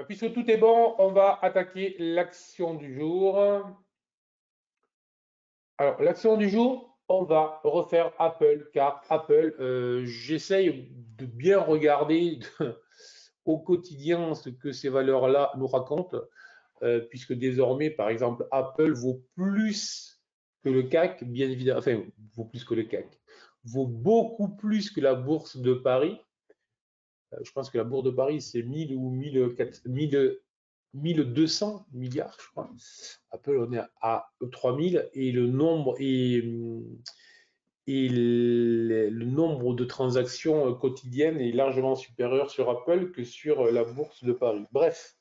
Puisque tout est bon, on va attaquer l'action du jour. Alors, l'action du jour, on va refaire Apple, car Apple, j'essaye de bien regarder au quotidien ce que ces valeurs-là nous racontent, puisque désormais, par exemple, Apple vaut plus que le CAC, bien évidemment, enfin, vaut plus que le CAC, vaut beaucoup plus que la bourse de Paris. Je pense que la bourse de Paris, c'est 1000 ou 1200 milliards, je crois. Apple, on est à 3000 et le nombre de transactions quotidiennes est largement supérieur sur Apple que sur la bourse de Paris. Bref,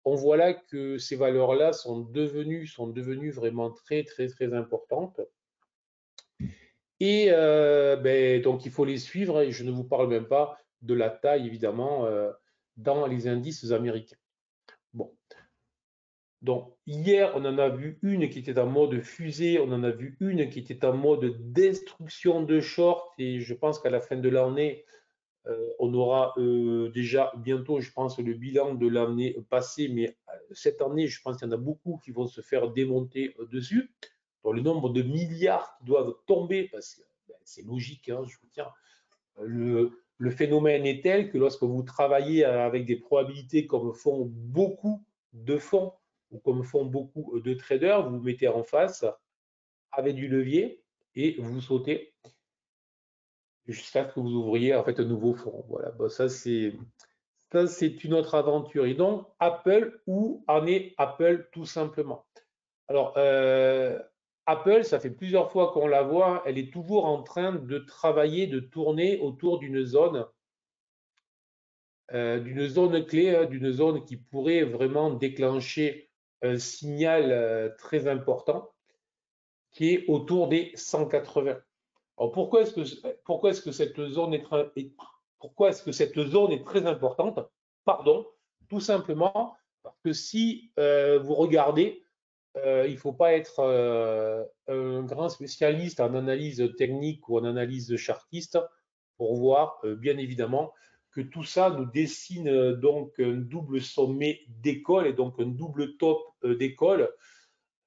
on voit là que ces valeurs-là sont devenues vraiment très, très, très importantes. Et donc, il faut les suivre. Et je ne vous parle même pas de la taille, évidemment, dans les indices américains. Bon, donc hier, on en a vu une qui était en mode fusée, on en a vu une qui était en mode destruction de short, et je pense qu'à la fin de l'année, on aura déjà bientôt, je pense, le bilan de l'année passée, mais cette année, je pense qu'il y en a beaucoup qui vont se faire démonter dessus. Donc, le nombre de milliards qui doivent tomber, parce que ben, c'est logique, hein, je veux dire, le phénomène est tel que lorsque vous travaillez avec des probabilités comme font beaucoup de fonds ou comme font beaucoup de traders, vous vous mettez en face avec du levier et vous sautez jusqu'à ce que vous ouvriez en fait un nouveau fonds. Voilà, bon, ça c'est une autre aventure. Et donc Apple, où en est Apple tout simplement? Alors Apple, ça fait plusieurs fois qu'on la voit, elle est toujours en train de travailler, de tourner autour d'une zone clé, d'une zone qui pourrait vraiment déclencher un signal très important qui est autour des 180. Alors pourquoi est-ce que cette zone pourquoi est-ce que cette zone est très importante? Pardon, tout simplement parce que si vous regardez, il ne faut pas être un grand spécialiste en analyse technique ou en analyse chartiste pour voir, bien évidemment, que tout ça nous dessine donc un double sommet d'école et donc un double top d'école.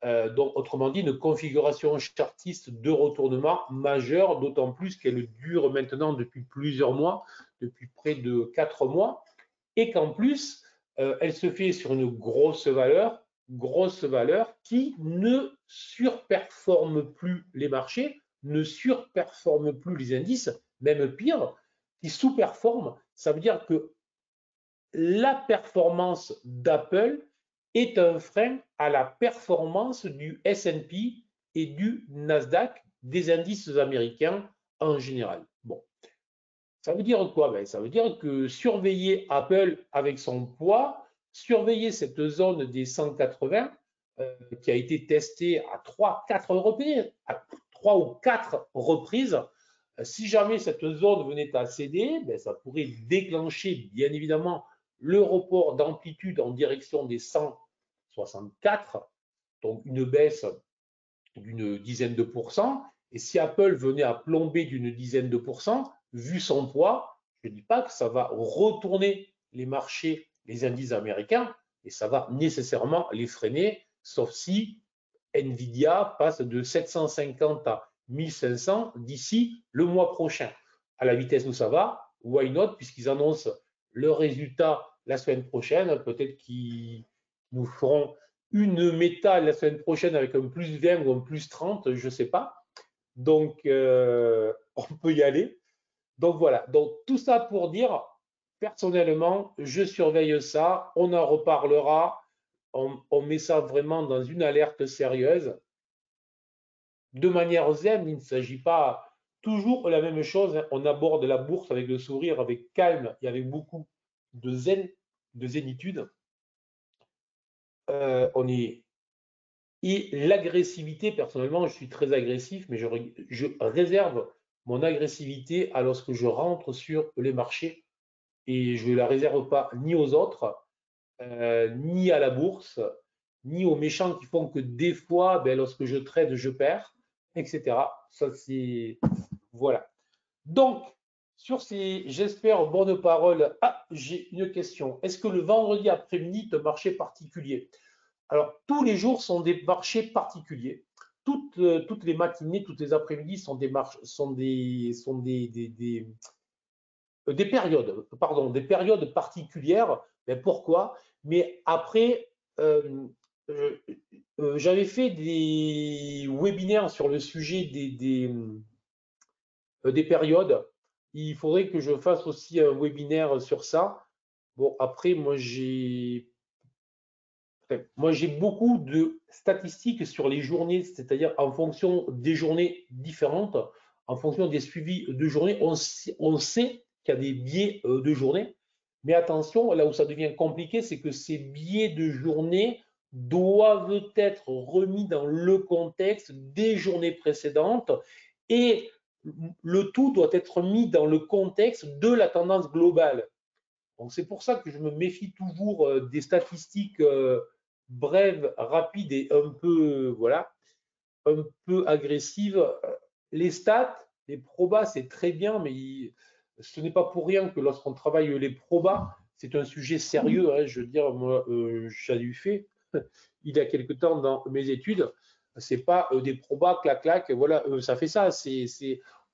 Donc, autrement dit, une configuration chartiste de retournement majeure, d'autant plus qu'elle dure maintenant depuis plusieurs mois, depuis près de 4 mois, et qu'en plus, elle se fait sur une grosse valeur qui ne surperforme plus les marchés, ne surperforme plus les indices, même pire, qui sous-performe. Ça veut dire que la performance d'Apple est un frein à la performance du S&P et du Nasdaq, des indices américains en général. Bon, ça veut dire quoi? Ben, ça veut dire que surveiller Apple avec son poids, surveiller cette zone des 180 qui a été testée à 3 ou 4 reprises, si jamais cette zone venait à céder, ben, ça pourrait déclencher bien évidemment le report d'amplitude en direction des 164, donc une baisse d'une dizaine de pourcents. Et si Apple venait à plomber d'une dizaine de pourcents, vu son poids, je ne dis pas que ça va retourner les marchés, les indices américains, et ça va nécessairement les freiner, sauf si Nvidia passe de 750 à 1500 d'ici le mois prochain. À la vitesse où ça va, why not, puisqu'ils annoncent leurs résultats la semaine prochaine, peut-être qu'ils nous feront une méta la semaine prochaine avec un plus 20 ou un plus 30, je ne sais pas. Donc, on peut y aller. Donc voilà, donc tout ça pour dire, personnellement, je surveille ça, on en reparlera, on met ça vraiment dans une alerte sérieuse. De manière zen, il ne s'agit pas toujours la même chose, hein. On aborde la bourse avec le sourire, avec calme et avec beaucoup de zen, de zénitude. On est Et l'agressivité, personnellement, je suis très agressif, mais je réserve mon agressivité à lorsque je rentre sur les marchés et je ne la réserve pas ni aux autres, ni à la bourse, ni aux méchants qui font que des fois, ben, lorsque je trade, je perds, etc. Ça, c'est. Voilà. Donc, Sur ces, j'espère, bonnes paroles, ah, j'ai une question. Est-ce que le vendredi après-midi est un marché particulier? Alors, tous les jours sont des marchés particuliers. Toutes les matinées, toutes les après-midi sont des marches, des périodes, pardon, des périodes particulières. Mais pourquoi? Mais après, euh, j'avais fait des webinaires sur le sujet des périodes. Il faudrait que je fasse aussi un webinaire sur ça. Bon, après, moi j'ai beaucoup de statistiques sur les journées, c'est-à-dire en fonction des journées différentes, en fonction des suivis de journée, on sait qu'il y a des biais de journée. Mais attention, là où ça devient compliqué, c'est que ces biais de journée doivent être remis dans le contexte des journées précédentes et le tout doit être mis dans le contexte de la tendance globale. Donc c'est pour ça que je me méfie toujours des statistiques brèves, rapides et un peu, voilà, un peu agressives. Les stats, les probas, c'est très bien, mais ce n'est pas pour rien que lorsqu'on travaille les probas, c'est un sujet sérieux, hein. Je veux dire, moi, j'en ai fait il y a quelque temps dans mes études. C'est pas des probas, clac, clac, voilà, ça fait ça.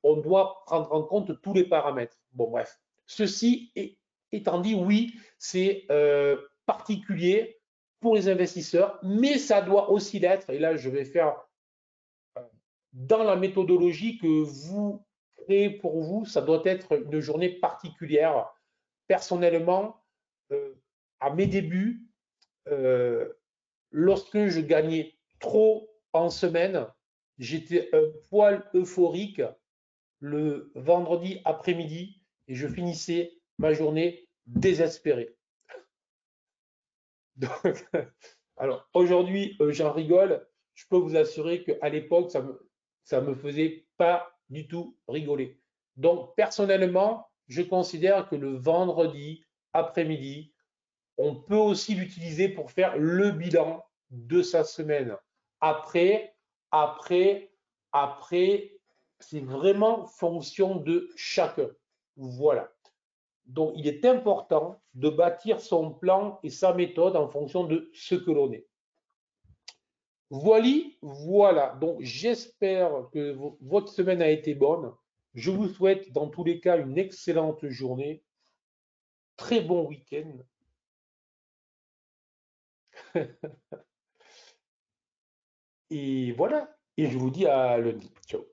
On doit prendre en compte tous les paramètres. Bon, bref. Étant dit, oui, c'est particulier pour les investisseurs, mais ça doit aussi l'être. Et là, je vais faire dans la méthodologie que vous créez pour vous, ça doit être une journée particulière. Personnellement, à mes débuts, euh, lorsque je gagnais trop en semaine, j'étais un poil euphorique le vendredi après-midi et je finissais ma journée désespéré. Donc, alors aujourd'hui, j'en rigole. Je peux vous assurer qu'à l'époque, ça me faisait pas du tout rigoler. Donc, personnellement, je considère que le vendredi après-midi, on peut aussi l'utiliser pour faire le bilan de sa semaine. Après, après, après, c'est vraiment fonction de chacun. Voilà. Donc, il est important de bâtir son plan et sa méthode en fonction de ce que l'on est. Voilà. Donc, j'espère que votre semaine a été bonne. Je vous souhaite dans tous les cas une excellente journée, très bon week-end. Et voilà. Et je vous dis à lundi. Ciao.